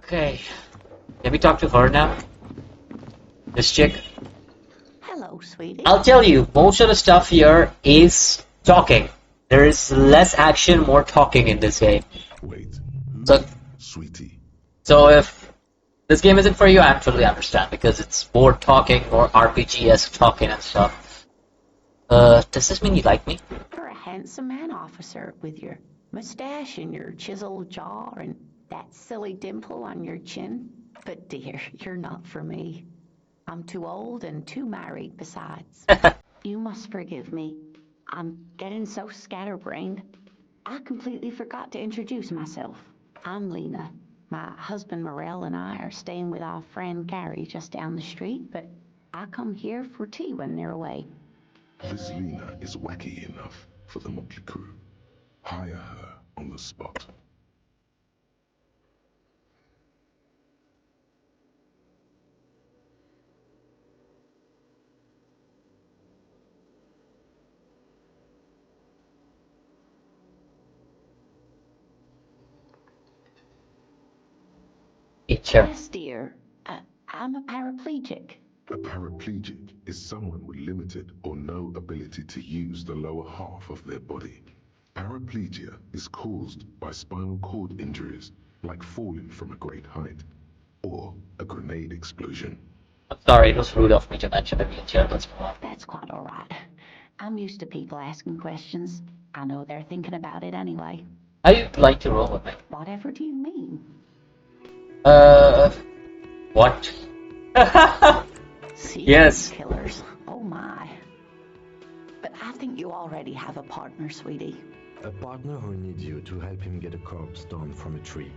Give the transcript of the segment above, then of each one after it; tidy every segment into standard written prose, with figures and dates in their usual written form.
Okay. Can we talk to her now? This chick? Hello, sweetie. I'll tell you, most of the stuff here is talking. There is less action, more talking in this game. Wait, So, who's Sweetie? so if this game isn't for you, I totally understand because it's more talking, more RPG-esque talking and stuff. Does this mean you like me? You're a handsome man, officer, with your mustache and your chiseled jaw and that silly dimple on your chin. But dear, you're not for me. I'm too old and too married besides. You must forgive me. I'm getting so scatterbrained. I completely forgot to introduce myself. I'm Lena. My husband Morel and I are staying with our friend Gary just down the street, but I come here for tea when they're away. This Lena is wacky enough for the Motley Crew. Hire her on the spot. Teacher. Yes, dear. I'm a paraplegic. A paraplegic is someone with limited or no ability to use the lower half of their body. Paraplegia is caused by spinal cord injuries, like falling from a great height, or a grenade explosion. I'm sorry, it was rude of me to mention a wheelchair. Let's move on. That's quite all right. I'm used to people asking questions. I know they're thinking about it anyway. I'd like to roll with me. Whatever do you mean? Uh, what? Serial Yes. killers. Oh my. But I think you already have a partner, sweetie. A partner who needs you to help him get a corpse down from a tree.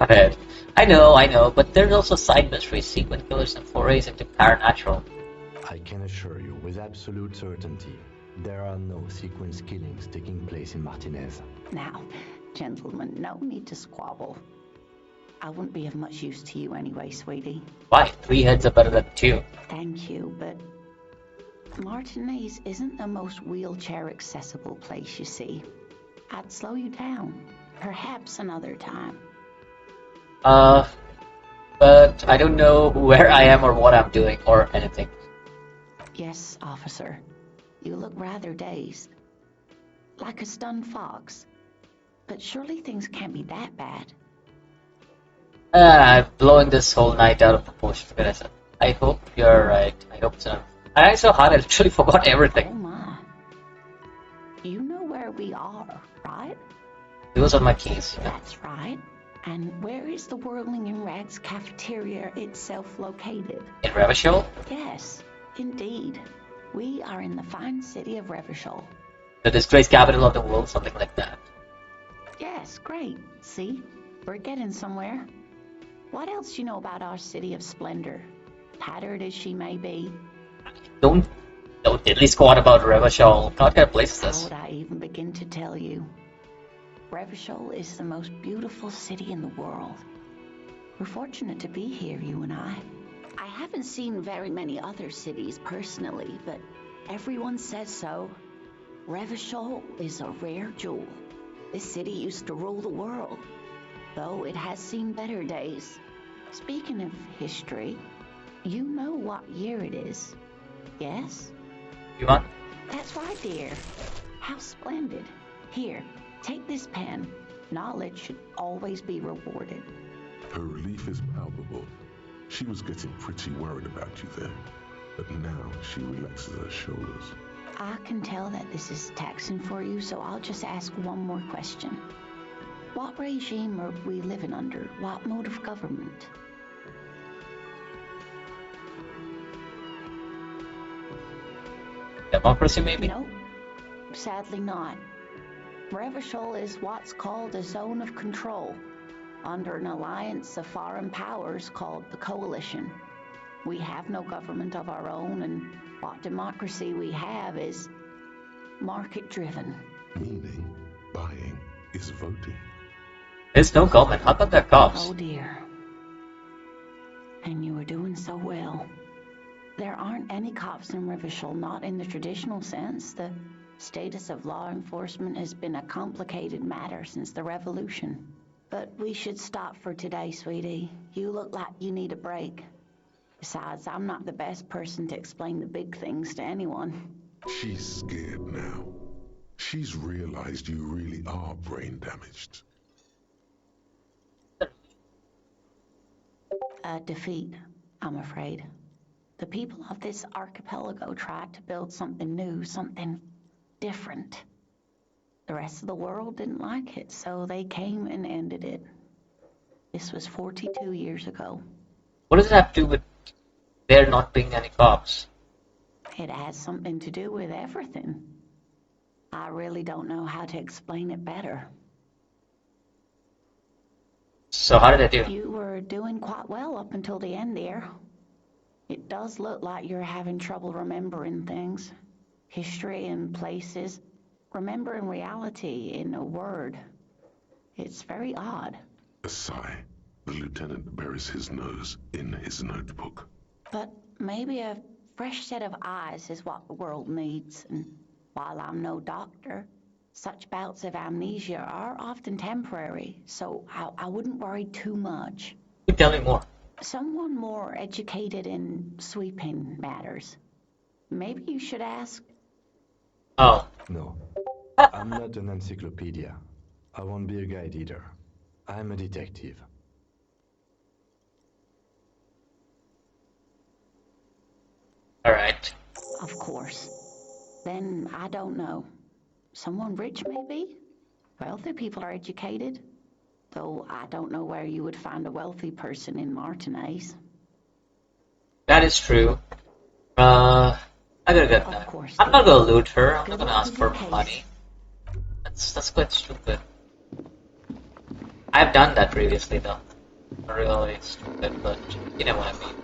I know, but there's also side mysteries, sequence killers, and forays into paranatural. I can assure you with absolute certainty, there are no sequence killings taking place in Martinez. Now, gentlemen, no need to squabble. I wouldn't be of much use to you anyway, sweetie. Why? 3 heads are better than 2. Thank you, but Martinez isn't the most wheelchair accessible place, you see. I'd slow you down. Perhaps another time. But I don't know where I am or what I'm doing or anything. Yes, officer. You look rather dazed. Like a stunned fox. But surely things can't be that bad. I'm blowing this whole night out of proportion. For goodness sake. I hope you're right. I hope so. I so hard I literally forgot Oh everything. my. You know where we are, right? Those are my keys. That's right. And where is the Whirling in Rags cafeteria itself located? In Revachol? Yes, indeed. We are in the fine city of Revachol. The disgraced capital of the world, something like that. Yes, great. See? We're getting somewhere. What else do you know about our city of splendor? Tattered as she may be. Don't diddly squat about Revachol. What kind of place is How this? would I even begin to tell you? Revachol is the most beautiful city in the world. We're fortunate to be here, you and I. I haven't seen very many other cities personally, but everyone says so. Revachol is a rare jewel. This city used to rule the world, though it has seen better days. Speaking of history, you know what year it is, yes? You want? That's right, dear. How splendid. Here, take this pen. Knowledge should always be rewarded. Her relief is palpable. She was getting pretty worried about you then, but now she relaxes her shoulders. I can tell that this is taxing for you, so I'll just ask one more question. What regime are we living under? What mode of government? Democracy, maybe? Nope, sadly not. Revachol is what's called a zone of control, under an alliance of foreign powers called the Coalition. We have no government of our own, and what democracy we have is market-driven. Meaning, buying is voting. There's no government. How about there cops? Oh dear. And you were doing so well. There aren't any cops in Revachol, not in the traditional sense. The status of law enforcement has been a complicated matter since the revolution. But we should stop for today, sweetie. You look like you need a break. Besides, I'm not the best person to explain the big things to anyone. She's scared now. She's realized you really are brain damaged. A defeat, I'm afraid. The people of this archipelago tried to build something new, something different. The rest of the world didn't like it, so they came and ended it. This was 42 years ago. What does it have to do with there not being any cops? It has something to do with everything. I really don't know how to explain it better. So how did I do? You were doing quite well up until the end there. It does look like you're having trouble remembering things. History and places. Remembering reality in a word. It's very odd. A sigh. The lieutenant buries his nose in his notebook. But maybe a fresh set of eyes is what the world needs. And while I'm no doctor, such bouts of amnesia are often temporary, so I wouldn't worry too much. You tell me more. Someone more educated in sweeping matters. Maybe you should ask. Oh. No, I'm not an encyclopedia. I won't be a guide either. I'm a detective. Alright. Of course. Then I don't know. Someone rich, maybe? Wealthy people are educated. Though I don't know where you would find a wealthy person in Martinez. That is true. I gotta get that. Of course. I'm not gonna loot her. I'm Good not gonna luck ask with for your case. money. That's quite stupid. I've done that previously though. Really stupid, but you know what I mean.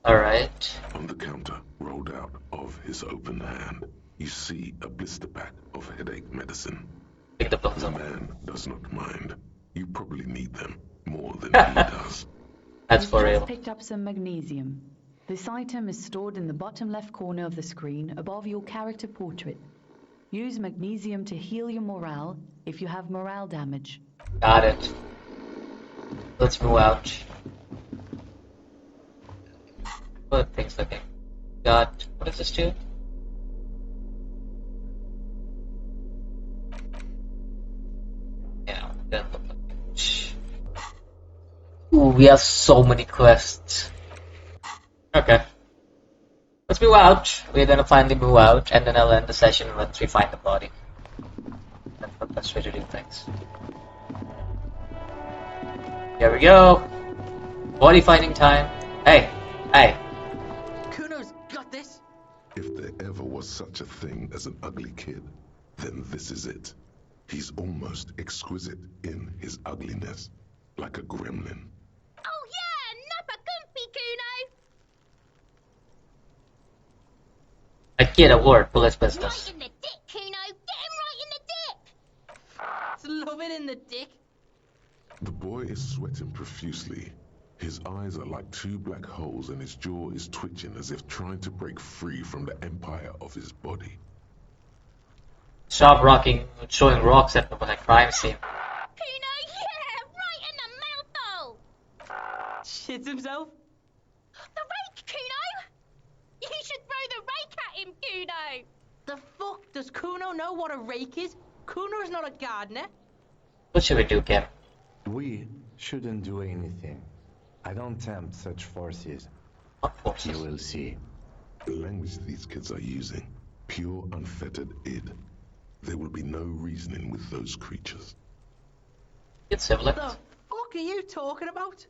Alright. On the counter, rolled out of his open hand, you see a blister pack of headache medicine. Pick the pills The up. man does not mind. You probably need them more than he does. That's You've for just real. picked up some magnesium. This item is stored in the bottom left corner of the screen above your character portrait. Use magnesium to heal your morale if you have morale damage. Got it. Let's move out. Good things looking. Got, what does this do? Yeah, that look like it. Ooh, we have so many quests. Okay. Let's move out. We're gonna finally move out, and then I'll end the session once we find the body. That's the best way to do things. Here we go. Body finding time. Hey, hey. Kuno's got this. If there ever was such a thing as an ugly kid, then this is it. He's almost exquisite in his ugliness, like a gremlin. Oh yeah, Nappa Gumpy, Kuno! I get a word, police business. Right in the dick, Kuno! Get him right in the dick! It's love it in the dick. The boy is sweating profusely. His eyes are like two black holes and his jaw is twitching as if trying to break free from the empire of his body. Stop rocking, showing rocks at a crime scene. Kuno, yeah! Right in the mouthhole! Shits himself. The rake, Kuno! You should throw the rake at him, Kuno! The fuck does Kuno know what a rake is? Kuno's not a gardener. What should we do, Kim? We shouldn't do anything. I don't tempt such forces. What forces? You will see. The language these kids are using, pure unfettered id. There will be no reasoning with those creatures. It's similar. The fuck are you talking about?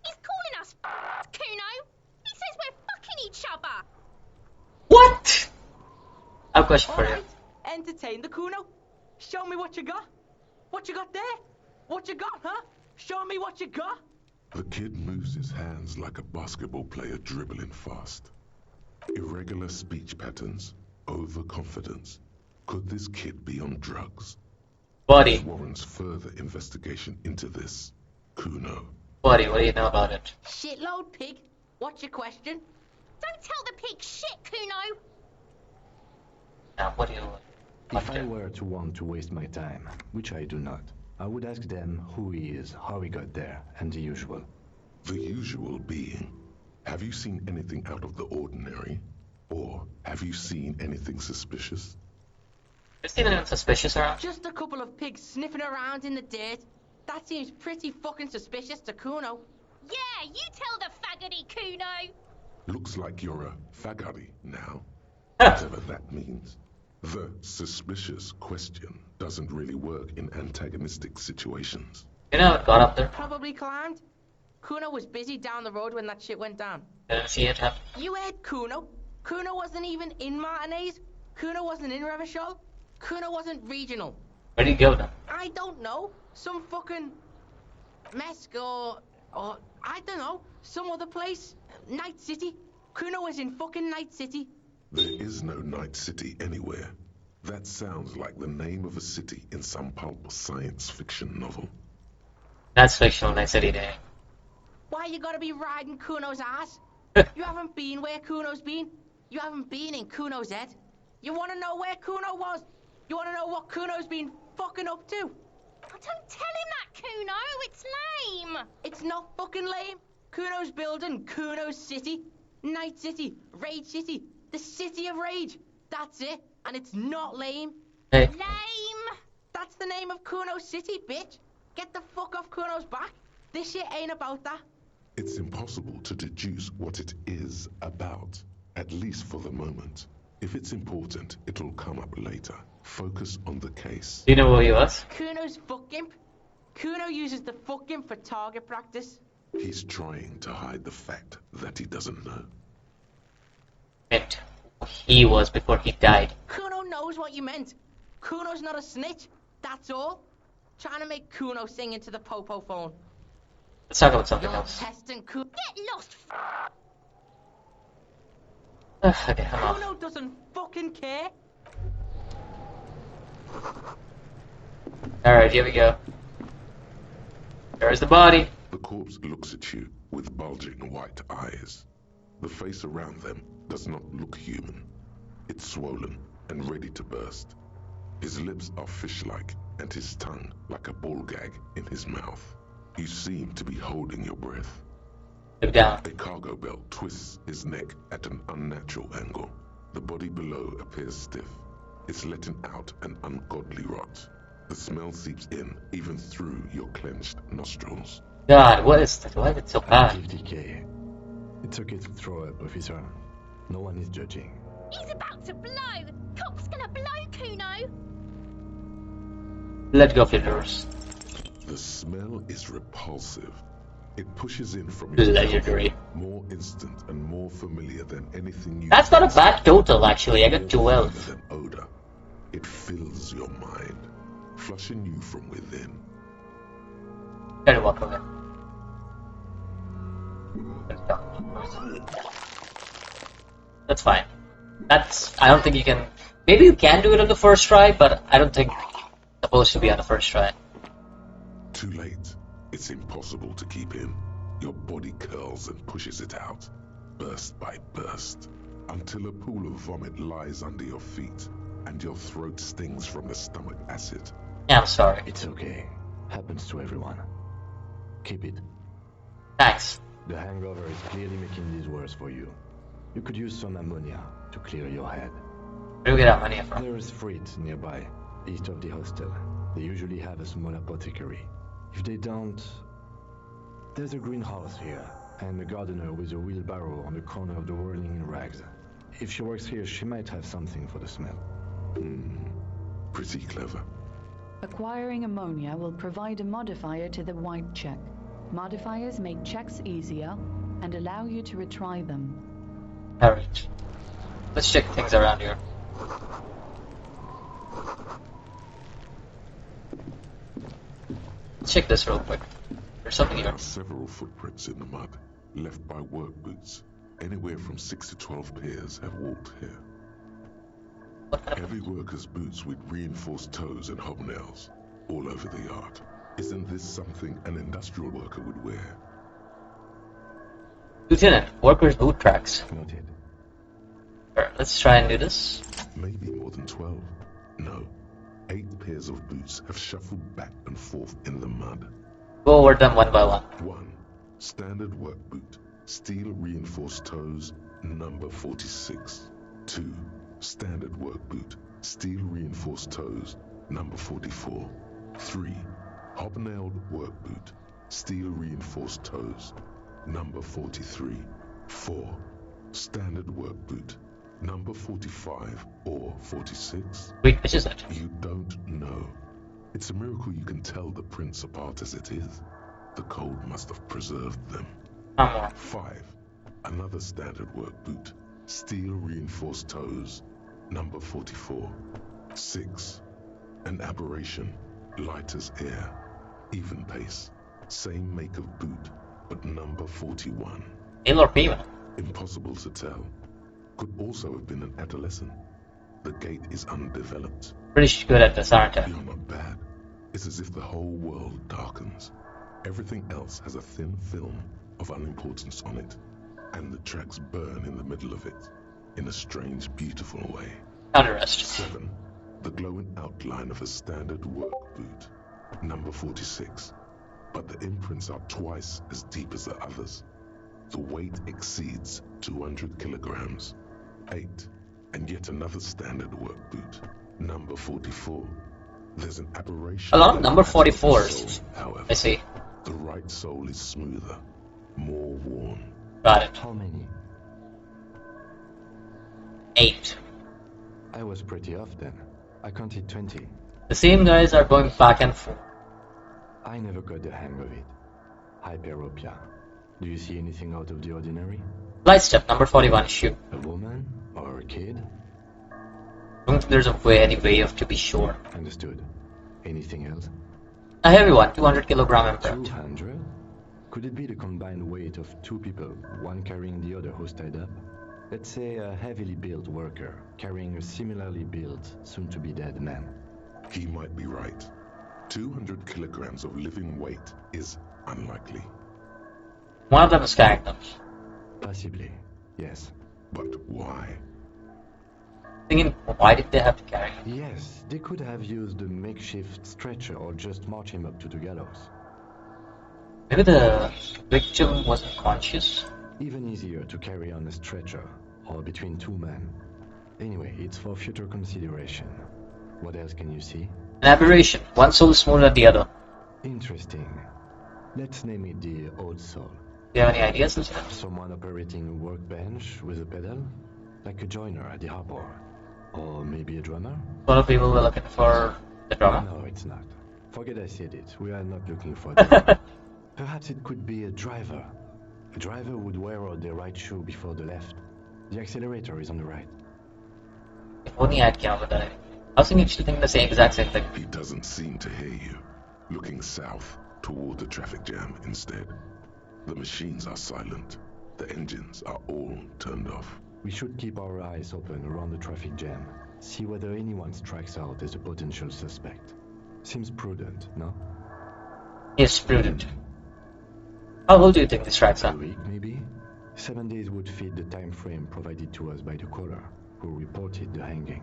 He's calling us Kuno! He says we're fucking each other! What? I have a question for you. Alright, entertain the Kuno. Show me what you got. What you got there? What you got, huh? Show me what you got. The kid moves his hands like a basketball player dribbling fast. Irregular speech patterns, overconfidence. Could this kid be on drugs? Buddy, This warrants further investigation into this. Kuno. buddy, what do you know about it? Shitload pig. What's your question? Don't tell the pig shit, Kuno! Now, what do you... If I were to want to waste my time, which I do not, I would ask them who he is, how he got there, and the usual. The usual being, have you seen anything out of the ordinary? Or have you seen anything suspicious? Is there anything suspicious around? Just a couple of pigs sniffing around in the dirt. That seems pretty fucking suspicious to Kuno. Yeah, you tell the faggoty, Kuno. Looks like you're a faggoty now, whatever that means. The suspicious question doesn't really work in antagonistic situations. You know, it got up there. Probably climbed. Kuno was busy down the road when that shit went down. Didn't see it happen. You heard Kuno. Kuno wasn't even in Martinez. Kuno wasn't in Revachol. Kuno wasn't regional. Where'd he go then? I don't know. Some fucking Mesk or I don't know. Some other place. Night City. Kuno was in fucking Night City. There is no Night City anywhere. That sounds like the name of a city in some pulp science fiction novel. That's fictional, Night City Day. Why you gotta be riding Kuno's ass? You haven't been where Kuno's been. You haven't been in Kuno's head. You wanna know where Kuno was? You wanna know what Kuno's been fucking up to? Oh, don't tell him that, Kuno. It's lame. It's not fucking lame. Kuno's building Kuno's city. Night City. Rage City. The City of Rage. That's it. And it's not lame. Hey. Lame. That's the name of Kuno's city, bitch. Get the fuck off Kuno's back. This shit ain't about that. It's impossible to deduce what it is about, at least for the moment. If it's important, it'll come up later. Focus on the case. Do you know who he was? Kuno's fuck gimp. Kuno uses the fuck gimp for target practice. He's trying to hide the fact that he doesn't know. Meant who he was before he died. Kuno knows what you meant. Kuno's not a snitch. That's all. Trying to make Kuno sing into the popo phone. Let's talk about something You're else. testing Kuno. Get lost. Okay, I'm off. Kuno doesn't fucking care. Alright, here we go. There's the body. The corpse looks at you with bulging white eyes. The face around them does not look human. It's swollen and ready to burst. His lips are fish-like and his tongue like a ball gag in his mouth. You seem to be holding your breath. Look down. A cargo belt twists his neck at an unnatural angle. The body below appears stiff. It's letting out an ungodly rot. The smell seeps in even through your clenched nostrils. God, what is that? Why is it so bad? 50K. It's okay to throw up, officer. No one is judging. He's about to blow. Cock's gonna blow, Kuno. Let go of your doors. The smell is repulsive. It pushes in from your Legendary. mouth, more instant and more familiar than anything you. That's not a bad total, actually. I got 12. Than odor. It fills your mind, flushing you from within. Try to walk away. That's fine. I don't think you can. Maybe you can do it on the first try, but I don't think it's supposed to be on the first try. Too late. It's impossible to keep in. Your body curls and pushes it out, burst by burst, until a pool of vomit lies under your feet, and your throat stings from the stomach acid. Yeah, I'm sorry. It's okay. Happens to everyone. Keep it. Thanks. The hangover is clearly making this worse for you. You could use some ammonia to clear your head. Where do we get our money from? There is freight nearby, east of the hostel. They usually have a small apothecary. If they don't, there's a greenhouse here, and a gardener with a wheelbarrow on the corner of the whirling rags. If she works here, she might have something for the smell. Pretty clever. Acquiring ammonia will provide a modifier to the white check. Modifiers make checks easier and allow you to retry them. Alright. Let's check things around here. Let's check this real quick. There's something There here. are several footprints in the mud, left by work boots. Anywhere from 6 to 12 pairs have walked here. What kind of... Heavy workers' boots with reinforced toes and hobnails, all over the yard. Isn't this something an industrial worker would wear? Lieutenant, workers' boot tracks. Noted. Alright, let's try and do this. Maybe more than 12. No. 8 pairs of boots have shuffled back and forth in the mud. Go over them one by one. 1. Standard work boot. Steel reinforced toes, number 46. 2. Standard work boot. Steel reinforced toes, number 44. 3. Hobnailed work boot. Steel reinforced toes, number 43. 4. Standard work boot. Number 45 or 46? Wait, which is it? You don't know. It's a miracle you can tell the prints apart as it is. The cold must have preserved them. One more. 5. Another standard work boot. Steel reinforced toes, number 44. 6. An aberration, light as air, even pace. Same make of boot, but number 41. Male or female? Impossible to tell. Could also have been an adolescent. The gait is undeveloped. Pretty good at this, aren't I? You're not bad. It's as if the whole world darkens. Everything else has a thin film of unimportance on it, and the tracks burn in the middle of it, in a strange, beautiful way. Counterest. 7. The glowing outline of a standard work boot, number 46. But the imprints are twice as deep as the others. The weight exceeds 200 kilograms. 8. And yet another standard work boot, number 44. There's an aberration. Along number 44. However, I see. the right sole is smoother, more worn. Got it. How many? 8. I was pretty off then. I counted 20. The same guys are going back and forth. I never got the hang of it. Hyperopia. Do you see anything out of the ordinary? Light step, number 41, shoot. A woman? Or a kid? Don't think there's any way of to be sure. Understood. Anything else? A heavy one, 200 kilogram imprint. 200? Could it be the combined weight of 2 people, one carrying the other who's tied up? Let's say a heavily built worker carrying a similarly built, soon-to-be-dead man. He might be right. 200 kilograms of living weight is unlikely. One of them is carrying them. Possibly, yes. But why? Thinking, why did they have to carry him? Yes, they could have used a makeshift stretcher or just march him up to the gallows. Maybe the victim wasn't conscious? Even easier to carry on a stretcher, or between 2 men. Anyway, it's for future consideration. What else can you see? An aberration. One soul is smoother than the other. Interesting. Let's name it the odd soul. Do you have any ideas, Lieutenant? Someone operating a workbench with a pedal? Like a joiner at the harbor. Or maybe a drummer? A lot of people were looking for the drummer. No, it's not. Forget I said it. We are not looking for that. Perhaps it could be a driver. A driver would wear out the right shoe before the left. The accelerator is on the right. If only I had counted that. I was thinking the exact same thing. He doesn't seem to hear you. Looking south toward the traffic jam instead. The machines are silent. The engines are all turned off. We should keep our eyes open around the traffic jam. See whether anyone strikes out as a potential suspect. Seems prudent, no? Yes, prudent. How old do you think this tracks A are? week, maybe? 7 days would fit the time frame provided to us by the caller, who reported the hanging.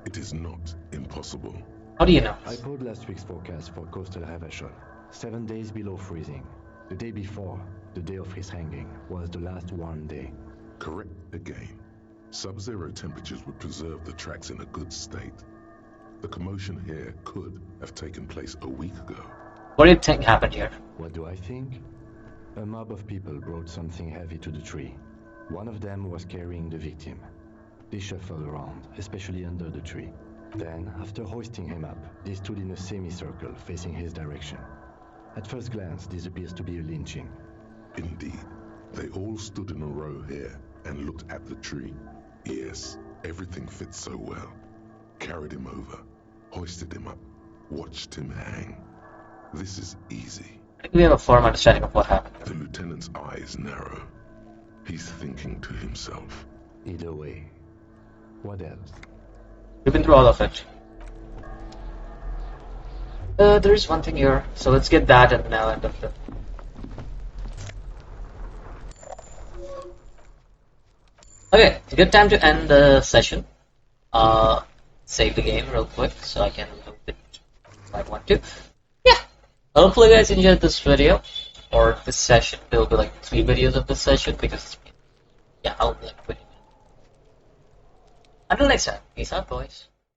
It is not impossible. How do you know? I pulled last week's forecast for coastal Havashol. 7 days below freezing. The day before, the day of his hanging, was the last warm day. Correct again. Sub-zero temperatures would preserve the tracks in a good state. The commotion here could have taken place a week ago. What do you think happened here? What do I think? A mob of people brought something heavy to the tree. One of them was carrying the victim. They shuffled around, especially under the tree. Then, after hoisting him up, they stood in a semicircle facing his direction. At first glance, this appears to be a lynching. Indeed. They all stood in a row here and looked at the tree. Yes, everything fits so well. Carried him over, hoisted him up, watched him hang. This is easy. I think we have a firm understanding of what happened. The lieutenant's eyes narrow. He's thinking to himself. Either way. What else? We've been through all of it. There is one thing here, so let's get that and now end of it. Okay, it's a good time to end the session. save the game real quick so I can loop it if I want to. Yeah, hopefully you guys enjoyed this video, or this session. There will be like 3 videos of this session because, yeah, I'll be like putting it. Until next time, peace out, boys.